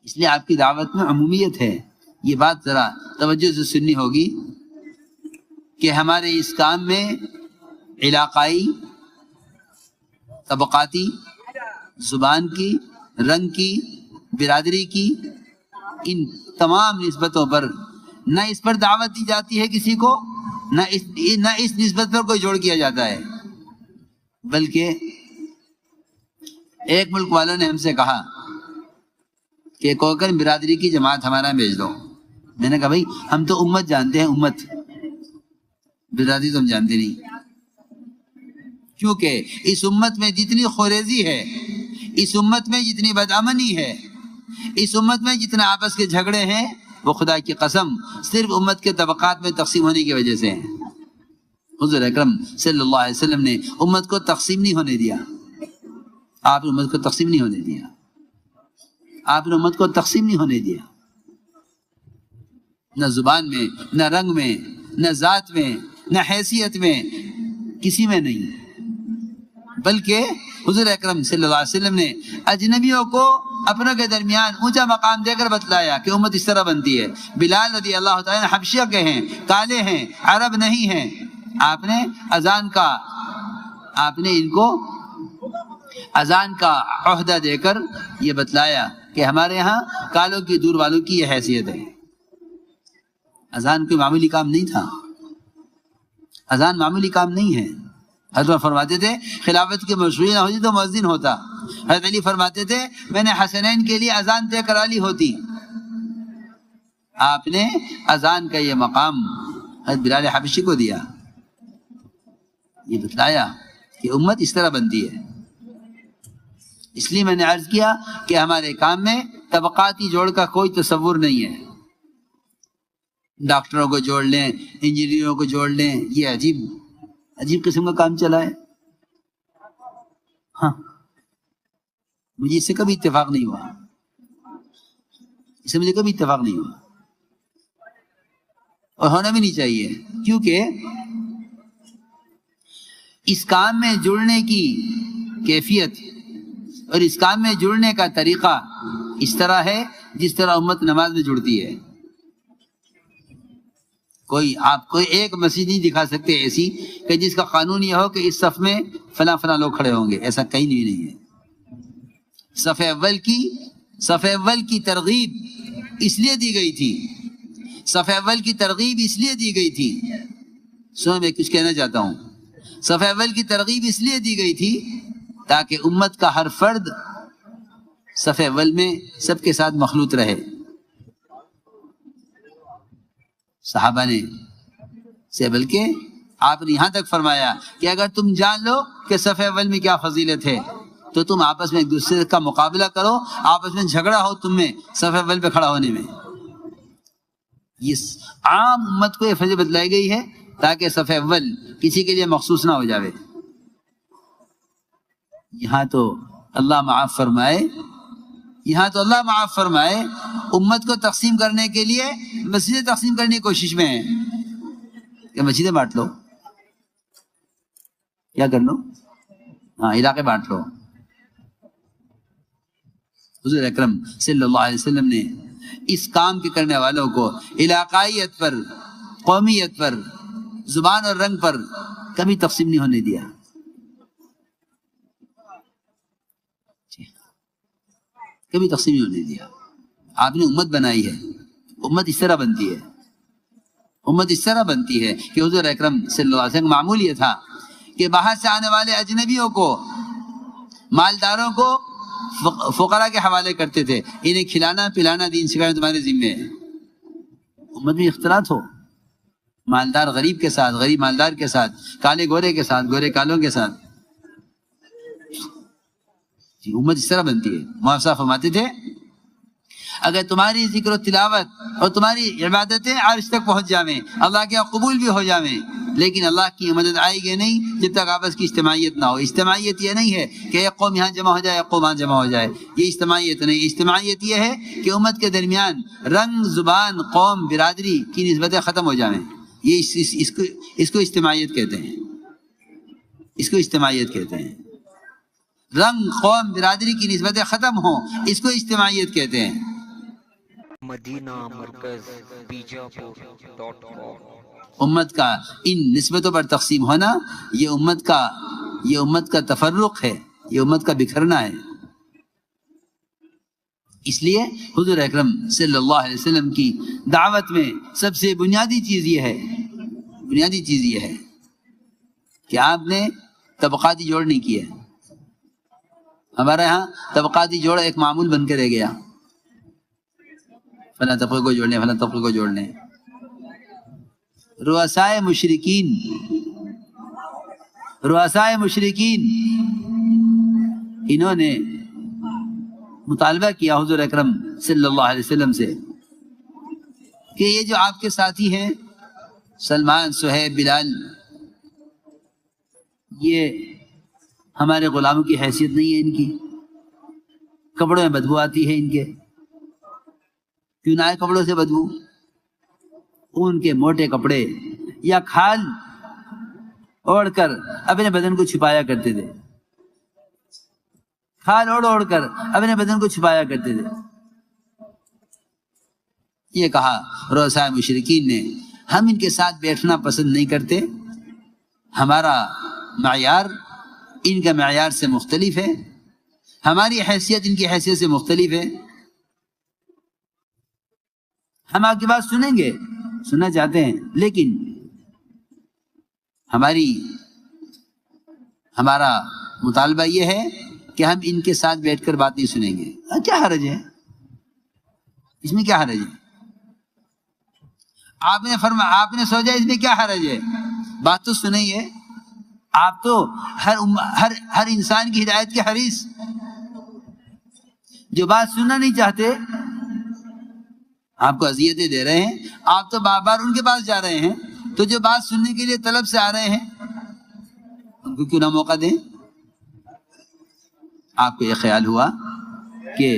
اس لیے آپ کی دعوت میں عمومیت ہے. یہ بات ذرا توجہ سے سننی ہوگی کہ ہمارے اس کام میں علاقائی، طبقاتی، زبان کی، رنگ کی، برادری کی، ان تمام نسبتوں پر نہ اس پر دعوت دی جاتی ہے کسی کو، نہ اس نسبت پر کوئی جوڑ کیا جاتا ہے. بلکہ ایک ملک والوں نے ہم سے کہا کہ کوکن برادری کی جماعت ہمارا بھیج دو. میں نے کہا بھائی ہم تو امت جانتے ہیں، امت، برادری تو ہم جانتے نہیں. کیونکہ اس امت میں جتنی خوریزی ہے، اس امت میں جتنی بدامنی ہے، اس امت میں جتنے آپس کے جھگڑے ہیں، وہ خدا کی قسم صرف امت کے طبقات میں تقسیم ہونے کی وجہ سے ہیں. حضور اکرم صلی اللہ علیہ وسلم نے امت کو تقسیم نہیں ہونے دیا. آپ نے امت کو تقسیم نہیں ہونے دیا. آپ نے امت کو تقسیم نہیں ہونے دیا. نہ زبان میں، نہ رنگ میں، نہ ذات میں، نہ حیثیت میں، کسی میں نہیں. بلکہ حضور اکرم صلی اللہ علیہ وسلم نے اجنبیوں کو اپنوں کے درمیان اونچا مقام دے کر بتلایا کہ امت اس طرح بنتی ہے. بلال رضی اللہ تعالیٰ حبشیہ کے ہیں، کالے ہیں، عرب نہیں ہیں. آپ نے اذان کا، آپ نے ان کو اذان کا عہدہ دے کر یہ بتلایا کہ ہمارے ہاں کالوں کی، دور والوں کی یہ حیثیت ہے. اذان کوئی معمولی کام نہیں تھا. اذان معمولی کام نہیں ہے. حضرت فرماتے تھے خلافت کی مشروعی نہ ہوتی تو مؤذن ہوتا. حضرت علی فرماتے تھے میں نے حسنین کے لیے اذان طے کرا لی ہوتی. آپ نے اذان کا یہ مقام حضرت بلال حبشی کو دیا. یہ بتلایا کہ امت اس طرح بنتی ہے. اس لیے میں نے عرض کیا کہ ہمارے کام میں طبقاتی جوڑ کا کوئی تصور نہیں ہے. ڈاکٹروں کو جوڑ لیں، انجینئروں کو جوڑ لیں، یہ عجیب قسم کا کام چلا ہے. ہاں، مجھے اس سے کبھی اتفاق نہیں ہوا. اس سے مجھے کبھی اتفاق نہیں ہوا اور ہونا بھی نہیں چاہیے. کیونکہ اس کام میں جڑنے کی کیفیت اور اس کام میں جڑنے کا طریقہ اس طرح ہے جس طرح امت نماز میں جڑتی ہے. آپ کوئی ایک مسجد نہیں دکھا سکتے ایسی کہ جس کا قانون یہ ہو کہ اس صف میں فلاں فلاں لوگ کھڑے ہوں گے. ایسا کہیں بھی نہیں ہے. صف اول کی ترغیب اس لیے دی گئی تھی، صف اول کی ترغیب اس لیے دی گئی تھی. سنو میں کچھ کہنا چاہتا ہوں. صف اول کی ترغیب اس لیے دی گئی تھی تاکہ امت کا ہر فرد صف اول میں سب کے ساتھ مخلوط رہے. صحابہ نے سے بلکہ آپ نے یہاں تک فرمایا کہ اگر تم جان لو کہ صف اول میں کیا فضیلت ہے تو تم آپس میں ایک دوسرے کا مقابلہ کرو. آپس میں جھگڑا ہو تم میں صف اول پہ کھڑا ہونے میں. یہ عام امت کو یہ فضیلت بتلائی گئی ہے تاکہ صف اول کسی کے لیے مخصوص نہ ہو جاوے. یہاں تو اللہ معاف فرمائے، یہاں تو اللہ معاف فرمائے امت کو تقسیم کرنے کے لیے مسجدیں تقسیم کرنے کی کوشش میں ہیں کہ مسجدیں بانٹ لو. کیا کر لو؟ ہاں، علاقے بانٹ لو. حضور اکرم صلی اللہ علیہ وسلم نے اس کام کے کرنے والوں کو علاقائیت پر، قومیت پر، زبان اور رنگ پر کبھی تقسیم نہیں ہونے دیا. کبھی تقسیم نہیں ہونے دیا. آپ نے امت بنائی ہے. امت اس طرح بنتی ہے. امت اس طرح بنتی ہے کہ حضور اکرم صلی اللہ علیہ وسلم معمول یہ تھا کہ باہر سے آنے والے اجنبیوں کو، مالداروں کو فقراء کے حوالے کرتے تھے. انہیں کھلانا پلانا دین سکھانا تمہارے ذمے ہے. امت میں اختلاط ہو، مالدار غریب کے ساتھ، غریب مالدار کے ساتھ، کالے گورے کے ساتھ، گورے کالوں کے ساتھ. امت اس طرح بنتی ہے. مولانا فرماتے تھے اگر تمہاری ذکر و تلاوت اور تمہاری عبادتیں عرش تک پہنچ جاویں، اللہ کے قبول بھی ہو جاویں، لیکن اللہ کی مدد آئے گی نہیں جب تک آپس کی اجتماعیت نہ ہو. اجتماعیت یہ نہیں ہے کہ ایک قوم یہاں جمع ہو جائے، ایک قوم وہاں جمع ہو جائے. یہ اجتماعیت نہیں. اجتماعیت یہ ہے کہ امت کے درمیان رنگ، زبان، قوم، برادری کی نسبتیں ختم ہو جائیں. یہ اس کو اجتماعیت کہتے ہیں. اس کو اجتماعیت کہتے ہیں. رنگ، قوم، برادری کی نسبتیں ختم ہوں، اس کو اجتماعیت کہتے ہیں. مدینہ مرکز بیجاپور.com۔ امت کا ان نسبتوں پر تقسیم ہونا یہ امت کا تفرق ہے، یہ امت کا بکھرنا ہے۔ اس لیے حضور اکرم صلی اللہ علیہ وسلم کی دعوت میں سب سے بنیادی چیز یہ ہے کہ آپ نے طبقاتی جوڑ نہیں کیا۔ ہمارے ہاں طبقاتی جوڑ ایک معمول بن کے رہ گیا، فلاں طبقے کو جوڑنے، فلاں طبقے کو جوڑنے۔ رؤسائے مشرکین انہوں نے مطالبہ کیا حضور اکرم صلی اللہ علیہ وسلم سے کہ یہ جو آپ کے ساتھی ہیں سلمان، صہیب، بلال، یہ ہمارے غلاموں کی حیثیت نہیں ہے، ان کی کپڑوں میں بدبو آتی ہے، ان کے کیوں نہ آئے کپڑوں سے بدبو؟ ان کے موٹے کپڑے یا کھال اوڑھ کر اپنے بدن کو چھپایا کرتے تھے، کھال اوڑھ کر اپنے بدن کو چھپایا کرتے تھے۔ یہ کہا رؤسائے مشرکین نے، ہم ان کے ساتھ بیٹھنا پسند نہیں کرتے، ہمارا معیار ان کا معیار سے مختلف ہے، ہماری حیثیت ان کی حیثیت سے مختلف ہے۔ ہم آپ کی بات سنیں گے، سننا چاہتے ہیں، لیکن ہمارا مطالبہ یہ ہے کہ ہم ان کے ساتھ بیٹھ کر بات نہیں سنیں گے۔ کیا حرج ہے اس میں؟ کیا حرج ہے؟ آپ نے سوچا اس میں کیا حرج ہے؟ بات تو سنیں۔ آپ تو ہر انسان کی ہدایت کے حریص، جو بات سننا نہیں چاہتے، آپ کو اذیتیں دے رہے ہیں، آپ تو بار بار ان کے پاس جا رہے ہیں، تو جو بات سننے کے لیے طلب سے آ رہے ہیں ان کو کیوں نہ موقع دیں؟ آپ کو یہ خیال ہوا کہ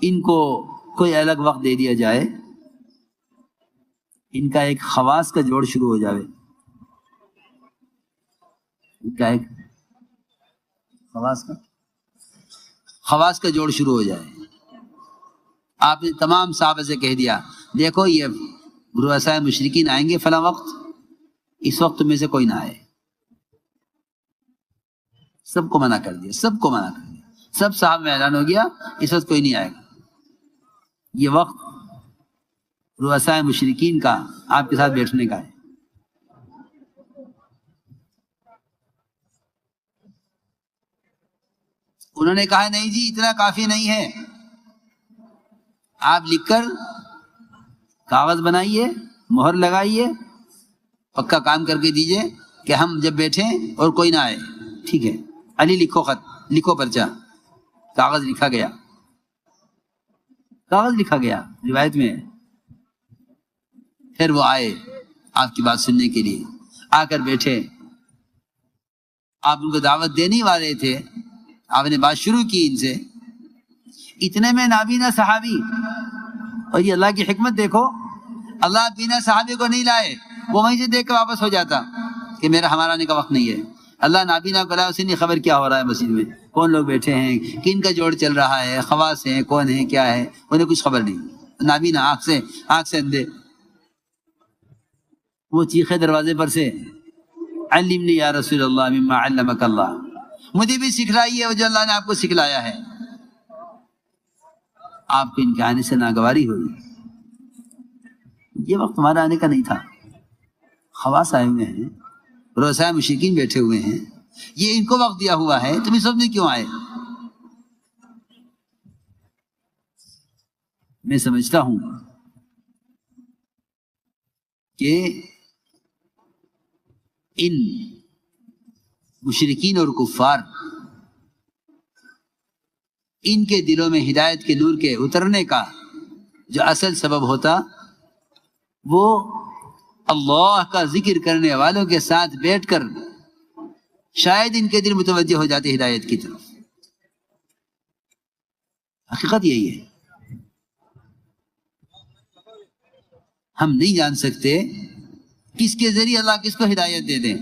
ان کو کوئی الگ وقت دے دیا جائے، ان کا ایک خواص کا جوڑ شروع ہو جائے، ان کا ایک خواص کا جوڑ شروع ہو جائے۔ آپ نے تمام صحابہ سے کہہ دیا، دیکھو یہ رؤسائے مشرکین آئیں گے فلاں وقت، اس وقت میں سے کوئی نہ آئے۔ سب کو منع کر دیا، سب صحابہ میں اعلان ہو گیا اس وقت کوئی نہیں آئے گا۔ یہ وقت رؤسائے مشرکین کا آپ کے ساتھ بیٹھنے کا ہے۔ انہوں نے کہا نہیں جی اتنا کافی نہیں ہے، آپ لکھ کر کاغذ بنائیے، مہر لگائیے، پکا کام کر کے دیجئے کہ ہم جب بیٹھیں اور کوئی نہ آئے۔ ٹھیک ہے علی لکھو خط، لکھو پرچہ۔ کاغذ لکھا گیا روایت میں۔ پھر وہ آئے آپ کی بات سننے کے لیے، آ کر بیٹھے، آپ ان کو دعوت دینے والے تھے، آپ نے بات شروع کی ان سے۔ اتنے میں نابینا صحابی، اور یہ اللہ کی حکمت دیکھو، اللہ بینا صحابی کو نہیں لائے، وہ وہیں سے دیکھ کے واپس ہو جاتا کہ ہمارا آنے کا وقت نہیں ہے۔ اللہ نابینا کو لائے، اسے نہیں خبر کیا ہو رہا ہے مسجد میں، کون لوگ بیٹھے ہیں، کن کا جوڑ چل رہا ہے، خواص ہیں، کون ہیں، کیا ہے، انہیں کچھ خبر نہیں۔ نابینا آنکھ سے اندھے، وہ چیخے دروازے پر سے، علمنی یا رسول اللہ مما علمک اللہ، مجھے بھی سکھلائیے وہ جو اللہ نے آپ کو سکھلایا ہے۔ آپ کو ان کے آنے سے ناگواری ہوئی۔ یہ وقت ہمارا آنے کا نہیں تھا، خواص آئے ہوئے ہیں، رؤسائے مشرکین بیٹھے ہوئے ہیں، یہ ان کو وقت دیا ہوا ہے، تم اس وقت میں کیوں آئے؟ میں سمجھتا ہوں کہ ان مشرکین اور کفار، ان کے دلوں میں ہدایت کے نور کے اترنے کا جو اصل سبب ہوتا، وہ اللہ کا ذکر کرنے والوں کے ساتھ بیٹھ کر شاید ان کے دل متوجہ ہو جاتے ہدایت کی طرف۔ حقیقت یہی ہے، ہم نہیں جان سکتے کس کے ذریعے اللہ کس کو ہدایت دے دیں۔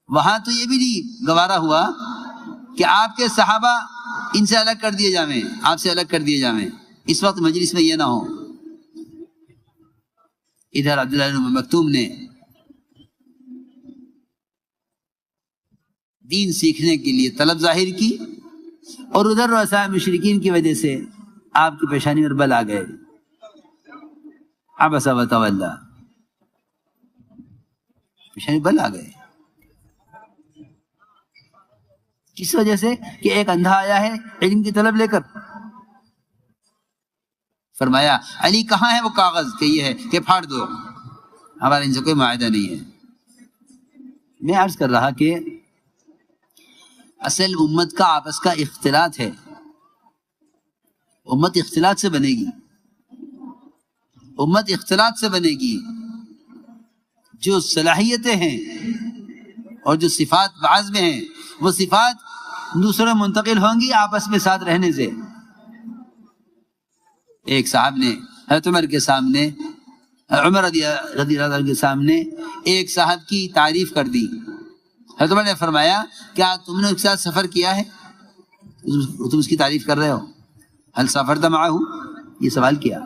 وہاں تو یہ بھی نہیں گوارا ہوا کہ آپ کے صحابہ ان سے الگ کر دیے جاویں، آپ سے الگ کر دیے جاویں، اس وقت مجلس میں یہ نہ ہو۔ ادھر عبداللہ بن مکتوم نے دین سیکھنے کے لیے طلب ظاہر کی، اور ادھر رؤساء مشرکین کی وجہ سے آپ کی پیشانی پر بل آ گئے، عبس وتولی، پیشانی بل آ گئے۔ کس وجہ سے؟ کہ ایک اندھا آیا ہے علم کی طلب لے کر، فرمایا علی کہاں ہے وہ کاغذ کہ یہ ہے کہ پھاڑ دو، ہمارا ان سے کوئی معاہدہ نہیں ہے۔ میں عرض کر رہا کہ اصل امت کا آپس کا اختلاط ہے، امت اختلاط سے بنے گی، امت اختلاط سے بنے گی۔ جو صلاحیتیں ہیں اور جو صفات بعض میں ہیں وہ صفات دوسروں میں منتقل ہوں گی آپس میں ساتھ رہنے سے۔ ایک صاحب نے حضرت عمر کے سامنے، عمر رضی اللہ عنہ کے سامنے ایک صاحب کی تعریف کر دی۔ حضرت عمر نے فرمایا کیا تم نے اس کے ساتھ سفر کیا ہے؟ تم اس کی تعریف کر رہے ہو؟ حل سفرت معہ، یہ سوال کیا،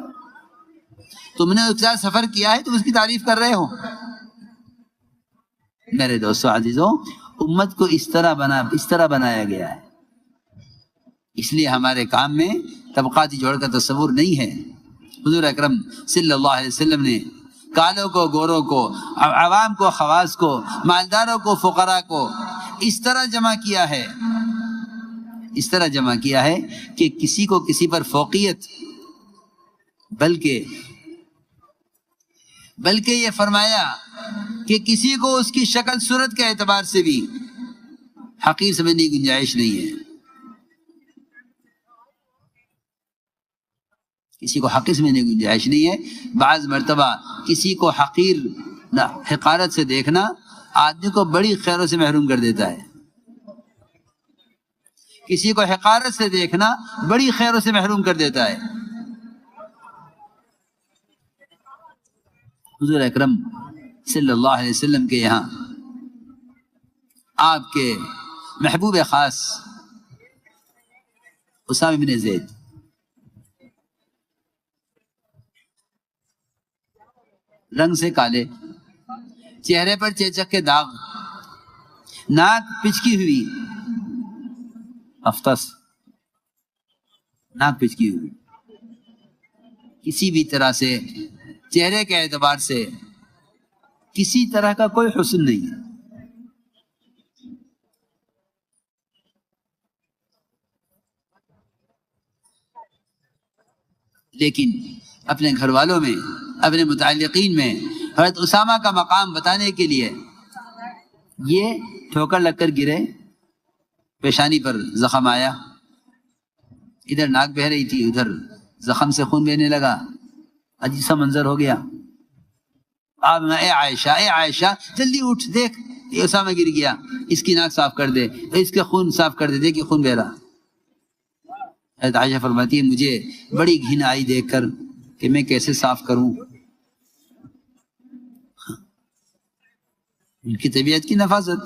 تم نے اس کے ساتھ سفر کیا ہے تم اس کی تعریف کر رہے ہو؟ میرے دوستو عزیزوں، امت کو اس طرح بنایا گیا ہے، اس لیے ہمارے کام میں طبقاتی جوڑ کا تصور نہیں ہے۔ حضور اکرم صلی اللہ علیہ وسلم نے کالوں کو گوروں کو، عوام کو خواص کو، مالداروں کو فقراء کو اس طرح جمع کیا ہے، اس طرح جمع کیا ہے کہ کسی کو کسی پر فوقیت، بلکہ یہ فرمایا کہ کسی کو اس کی شکل صورت کے اعتبار سے بھی حقیر سمجھنے کی گنجائش نہیں ہے، کسی کو حقیر سمجھنے کی گنجائش نہیں ہے۔ بعض مرتبہ کسی کو حقارت سے دیکھنا آدمی کو بڑی خیروں سے محروم کر دیتا ہے، کسی کو حقارت سے دیکھنا بڑی خیروں سے محروم کر دیتا ہے۔ حضور اکرم صلی اللہ علیہ وسلم کے یہاں آپ کے محبوب خاص اسامہ بن زید رنگ سے کالے، چہرے پر چیچک کے داغ، ناک پچکی ہوئی، افطس، ناک پچکی ہوئی، کسی بھی طرح سے چہرے کے اعتبار سے کسی طرح کا کوئی حسن نہیں ہے۔ لیکن اپنے گھر والوں میں، اپنے متعلقین میں حضرت اسامہ کا مقام بتانے کے لیے یہ ٹھوکر لگ کر گرے، پیشانی پر زخم آیا، ادھر ناک بہہ رہی تھی، ادھر زخم سے خون بہنے لگا، عجیب سا منظر ہو گیا۔ آپ نے اے عائشہ جلدی اٹھ، دیکھ یہ اسامہ گر گیا، اس کی ناک صاف کر دے، اس کے خون صاف کر دے، دیکھ یہ خون بہ رہا۔ حضرت عائشہ فرماتی ہے مجھے بڑی گھن آئی دیکھ کر کہ میں کیسے صاف کروں۔ ان کی طبیعت کی نفاست،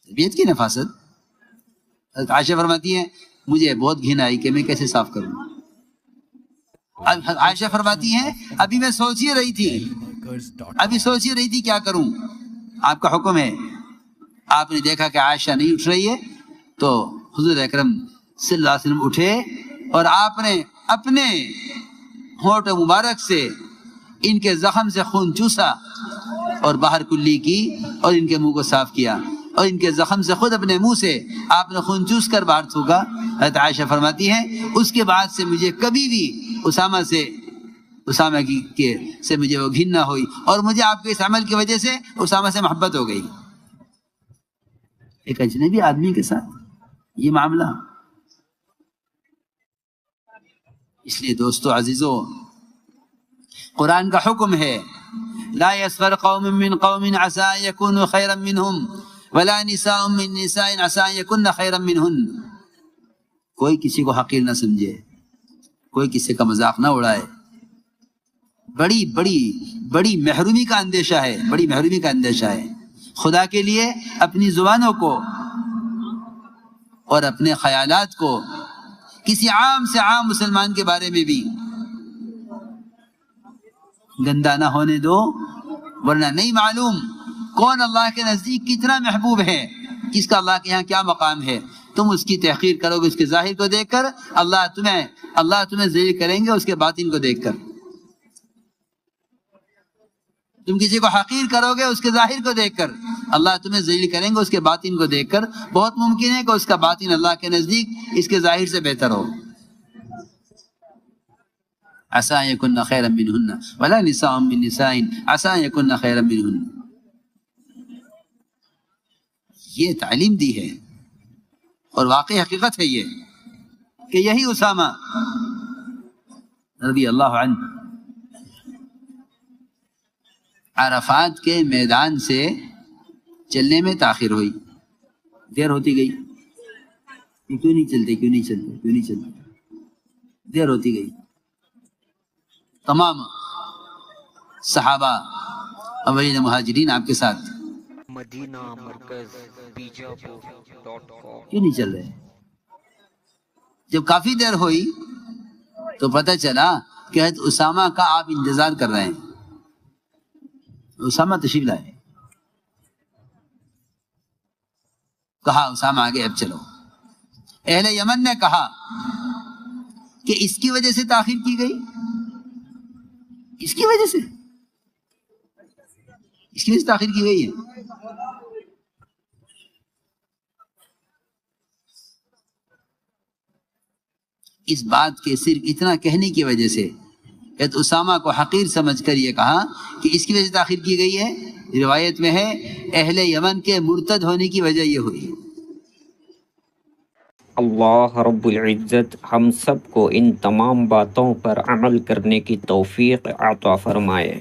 طبیعت کی نفاست۔ حضرت عائشہ فرماتی ہے مجھے بہت گھن آئی کہ میں کیسے صاف کروں۔ عائشہ فرماتی ہیں ابھی میں سوچ ہی رہی تھی کیا کروں، آپ کا حکم ہے۔ آپ نے دیکھا کہ عائشہ نہیں اٹھ رہی ہے تو حضور اکرم صلی اللہ علیہ وسلم اٹھے اور آپ نے اپنے ہونٹ مبارک سے ان کے زخم سے خون چوسا اور باہر کلی کی اور ان کے منہ کو صاف کیا، اور ان کے زخم سے خود اپنے منہ سے آپ نے خون چوس کر باہر تھوکا۔ حضرت عائشہ فرماتی ہیں اس کے بعد سے مجھے کبھی بھی اسامہ سے مجھے وہ گھن نہ ہوئی، اور مجھے آپ کے اس عمل کی وجہ سے اسامہ سے محبت ہو گئی۔ ایک اجنبی آدمی کے ساتھ یہ معاملہ۔ اس لیے دوستو عزیزو، قرآن کا حکم ہے لا يسخر قوم من قوم عسى ان يكونوا خيرا منهم ولا نساء من نساء عسى ان يكن خيرا منهن۔ کوئی کسی کو حقیر نہ سمجھے، کوئی کسی کا مذاق نہ اڑائے۔ بڑی بڑی بڑی محرومی کا اندیشہ ہے، بڑی محرومی کا اندیشہ ہے۔ خدا کے لیے اپنی زبانوں کو اور اپنے خیالات کو کسی عام سے عام مسلمان کے بارے میں بھی گندا نہ ہونے دو، ورنہ نہیں معلوم کون اللہ کے نزدیک کتنا محبوب ہے، کس کا اللہ کے یہاں کیا مقام ہے۔ تم اس کی تحقیر کرو گے اس کے ظاہر کو دیکھ کر، اللہ تمہیں ذلیل کریں گے اس کے باطن کو دیکھ کر۔ تم کسی کو حقیر کرو گے اس کے ظاہر کو دیکھ کر، اللہ تمہیں ذلیل کریں گے اس کے باطن کو دیکھ کر۔ بہت ممکن ہے کہ اس کا باطن اللہ کے نزدیک اس کے ظاہر سے بہتر ہو۔ عسى أن يكن خيرا منهن ولا نساء من نساء عسى أن يكن خيرا منهن۔ یہ تعلیم دی ہے اور واقعی حقیقت ہے یہ کہ یہی اسامہ رضی اللہ عنہ عرفات کے میدان سے چلنے میں تاخیر ہوئی، دیر ہوتی گئی، کیوں نہیں چلتے دیر ہوتی گئی۔ تمام صحابہ اولین مہاجرین آپ کے ساتھ، مدینہ مرکز بیجاپور.com۔ کیوں نہیں چل رہے؟ جب کافی دیر ہوئی تو پتہ چلا کہ حضرت اسامہ کا آپ انتظار کر رہے ہیں۔ اسامہ تشریف لائے، کہا اسامہ آگے اب چلو۔ اہل یمن نے کہا کہ اس کی وجہ سے تاخیر کی گئی، اس کی وجہ سے تاخیر کی گئی ہے۔ اس بات کے صرف اتنا کہنے کی وجہ سے اسامہ کو حقیر سمجھ کر یہ کہا کہ اس کی وجہ سے تاخیر کی گئی ہے۔ روایت میں ہے اہل یمن کے مرتد ہونے کی وجہ یہ ہوئی۔ اللہ رب العزت ہم سب کو ان تمام باتوں پر عمل کرنے کی توفیق عطا فرمائے۔